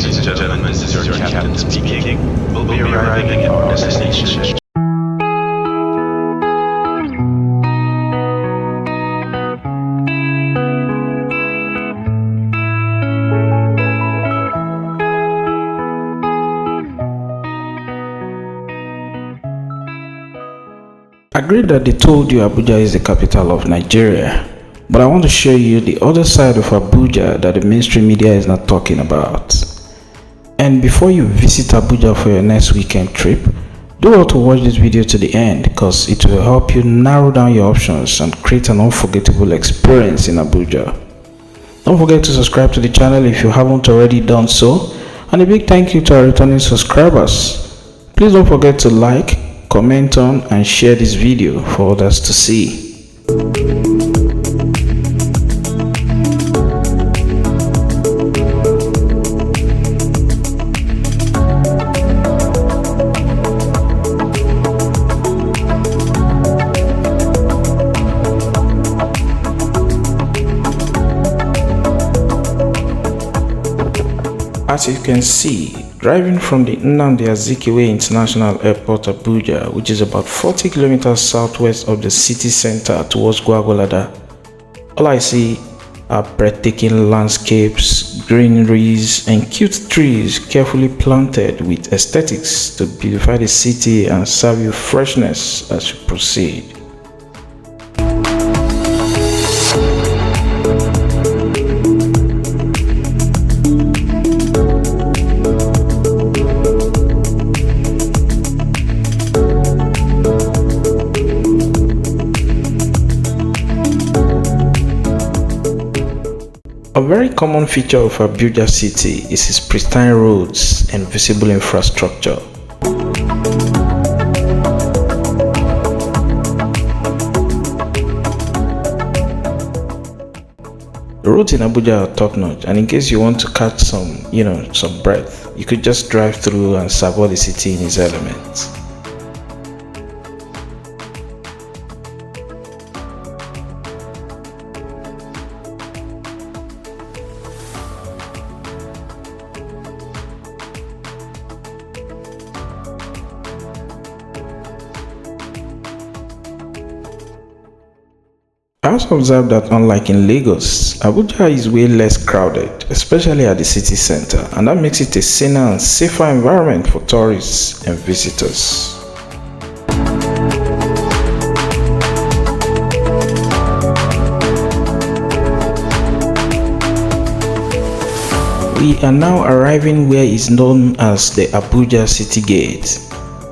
Ladies and gentlemen, this is your captain speaking. We'll be arriving at our destination. Agreed that they told you Abuja is the capital of Nigeria, but I want to show you the other side of Abuja that the mainstream media is not talking about. And before you visit Abuja for your next weekend trip, do well to watch this video to the end because it will help you narrow down your options and create an unforgettable experience in Abuja. Don't forget to subscribe to the channel if you haven't already done so, and a big thank you to our returning subscribers. Please don't forget to like, comment on and share this video for others to see. As you can see, driving from the Nnamdi Azikiwe International Airport Abuja, which is about 40 kilometers southwest of the city center towards Gwagwalada, all I see are breathtaking landscapes, greeneries and cute trees carefully planted with aesthetics to beautify the city and serve you freshness as you proceed. A very common feature of Abuja city is its pristine roads and visible infrastructure. The roads in Abuja are top notch, and in case you want to catch some breath, you could just drive through and savor the city in its elements. I also observed that unlike in Lagos, Abuja is way less crowded, especially at the city center, and that makes it a saner and safer environment for tourists and visitors. We are now arriving where is known as the Abuja City Gate.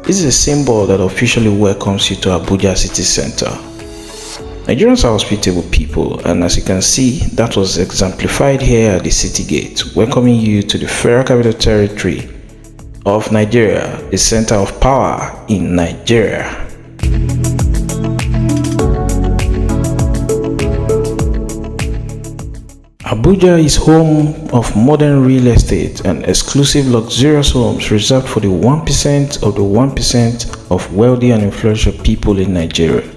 This is a symbol that officially welcomes you to Abuja City Center. Nigerians are hospitable people, and as you can see, that was exemplified here at the city gate, welcoming you to the Federal Capital Territory of Nigeria, the center of power in Nigeria. Abuja is home of modern real estate and exclusive luxurious homes reserved for the 1% of the 1% of wealthy and influential people in Nigeria.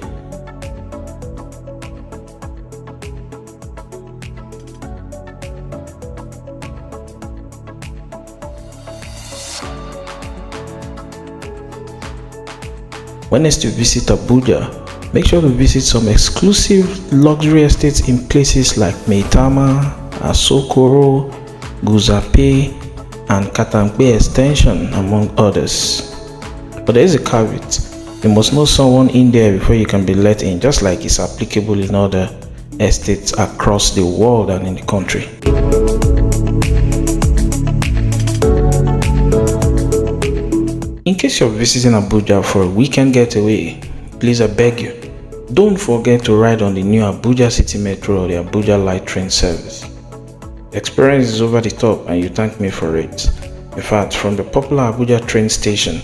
When next you visit Abuja, make sure to visit some exclusive luxury estates in places like Maitama, Asokoro, Guzape, and Katampe Extension, among others. But there is a caveat: you must know someone in there before you can be let in, just like it's applicable in other estates across the world and in the country. In case you're visiting Abuja for a weekend getaway, please I beg you, don't forget to ride on the new Abuja City Metro or the Abuja Light Train service. The experience is over the top and you thank me for it. In fact, from the popular Abuja train station,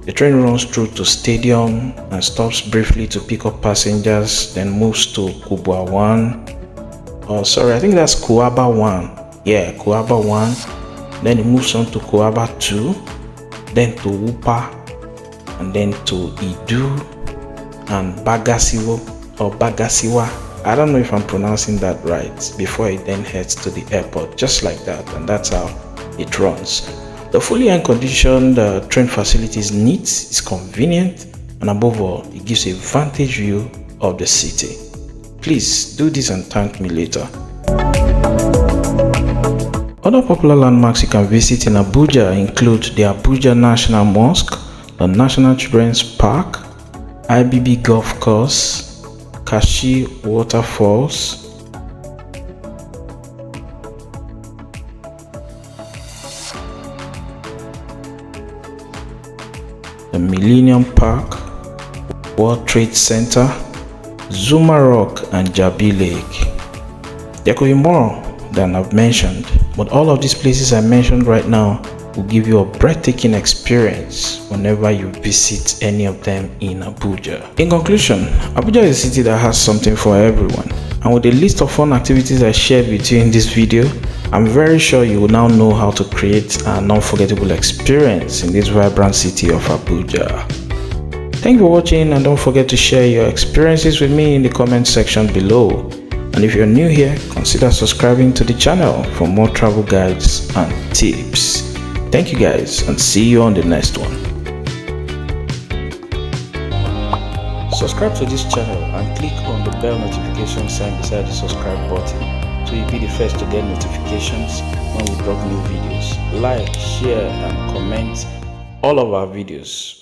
the train runs through to Stadium and stops briefly to pick up passengers, then moves to Kubwa 1. Oh, sorry, I think that's Kuaba 1. Yeah, Kuaba 1. Then it moves on to Kuaba 2. Then to Upa, and then to Idu and Bagasiwo or Bagasiwa. I don't know if I'm pronouncing that right, before it then heads to the airport, just like that. And that's how it runs. The fully air-conditioned train facility is neat, it's convenient, and above all, it gives a vantage view of the city. Please do this and thank me later. Other popular landmarks you can visit in Abuja include the Abuja National Mosque, the National Children's Park, IBB Golf Course, Kashi Waterfalls, the Millennium Park, World Trade Center, Zuma Rock, and Jabi Lake. There could be more than I've mentioned, but all of these places I mentioned right now will give you a breathtaking experience whenever you visit any of them in Abuja. In conclusion, Abuja is a city that has something for everyone, and with the list of fun activities I shared with you in this video, I'm very sure you will now know how to create an unforgettable experience in this vibrant city of Abuja. Thank you for watching, and don't forget to share your experiences with me in the comment section below. And if you're new here, consider subscribing to the channel for more travel guides and tips. Thank you guys, and see you on the next one. Subscribe to this channel and click on the bell notification sign beside the subscribe button so you'll be the first to get notifications when we drop new videos. Like, share, and comment all of our videos.